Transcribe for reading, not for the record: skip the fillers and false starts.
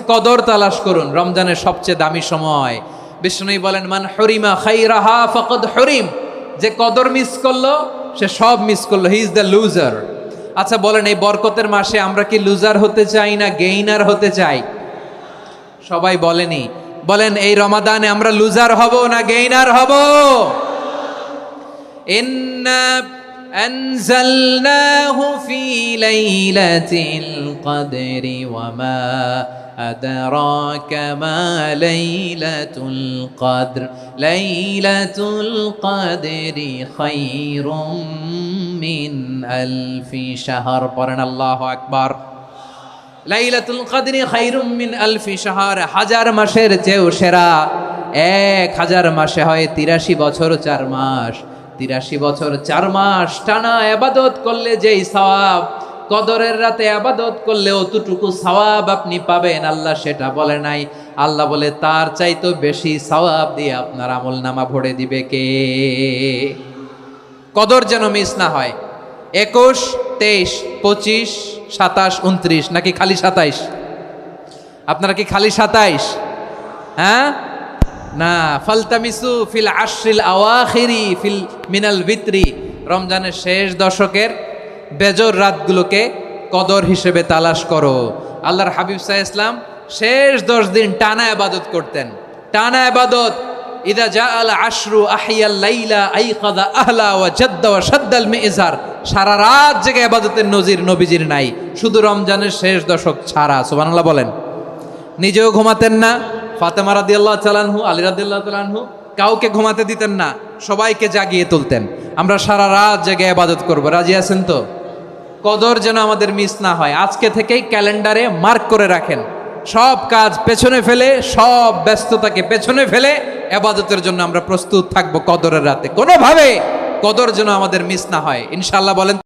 কদর তালাশ করুন, রমজানের সবচেয়ে দামি সময়। বিষ্ণু বলেন, মান হরিমা খাইরাহা ফাকাদ হরিম, যে কদর মিস করলো সে সব মিস করলো, হি ইজ দ্য লুজার। আচ্ছা বলেন, এই বরকতের মাসে আমরা কি লুজার হতে চাই না গেইনার হতে চাই? সবাই বলেনি, বলেন এই রমাদানে আমরা লুজার হব না গেইনার হব? ইন্না আনজালনাহু ফি লাইলাতিল কদরি ওয়া মা আদরাকা মা লাইলাতুল কদর লাইলাতুল কদরি খায়রুম মিন আলফি শাহর। পড়েন আল্লাহু আকবার। লাইলাতুল কদরি খায়রুম মিন আলফি শাহর, হাজার মাসের চেয়েও সেরা। 1000 মাসে হয় 83 বছর 4 মাস। 83 বছর 4 মাস টানা ইবাদত করলে যেই সওয়াব, কদরের রাতে ইবাদত করলে অতটুকু সওয়াব আপনি পাবেন, আল্লাহ সেটা বলে নাই। আল্লাহ বলে তার চাইতে বেশি সওয়াব দিয়ে আপনার আমলনামা ভরে দিবে কে? কদর যেন মিস না হয়। 21, 23, 25, 27, 29 নাকি খালি 27? আপনারা কি খালি 27? হ্যাঁ না, ফালতামিসু ফিল আশরিল আওয়াখিরি ফিল মিনাল ভিতরি, রমজানের শেষ দশকের বেজর রাতগুলোকে কদর হিসেবে তালাশ করো। আল্লাহর হাবিব সাল্লাল্লাহু আলাইহি ওয়াসাল্লাম শেষ 10 দিন টানা ইবাদত করতেন, টানা ইবাদত। ইদা জাআল আশরু আহিয়াল লাইলা আইকাদা আহলা ওয়া জাদ্দা ওয়া শাদ্দাল মিজার, সারা রাত জেগে ইবাদতের নজির নবীজির নাই, শুধু রমজানের শেষ দশক ছাড়া। সুবহানাল্লাহ বলেন। নিজেও ঘুমাতেন না, ফাতেমা রাদিয়াল্লাহু তাআলা আনহু, আলী রাদিয়াল্লাহু তাআলা আনহু কাউকে ঘুমাতে দিতেন না, সবাইকে জাগিয়ে তুলতেন। আমরা সারা রাত জেগে ইবাদত করব, রাজি আছেন তো? কদর যেন আমাদের মিস না হয়। আজকে থেকেই ক্যালেন্ডারে মার্ক করে রাখেন, সব কাজ পেছনে ফেলে, সব ব্যস্ততাকে পেছনে ফেলে ইবাদতের জন্য আমরা প্রস্তুত থাকবো কদরের রাতে। কোনোভাবে কদর যেন আমাদের মিস না হয়, ইনশাআল্লাহ বলেন।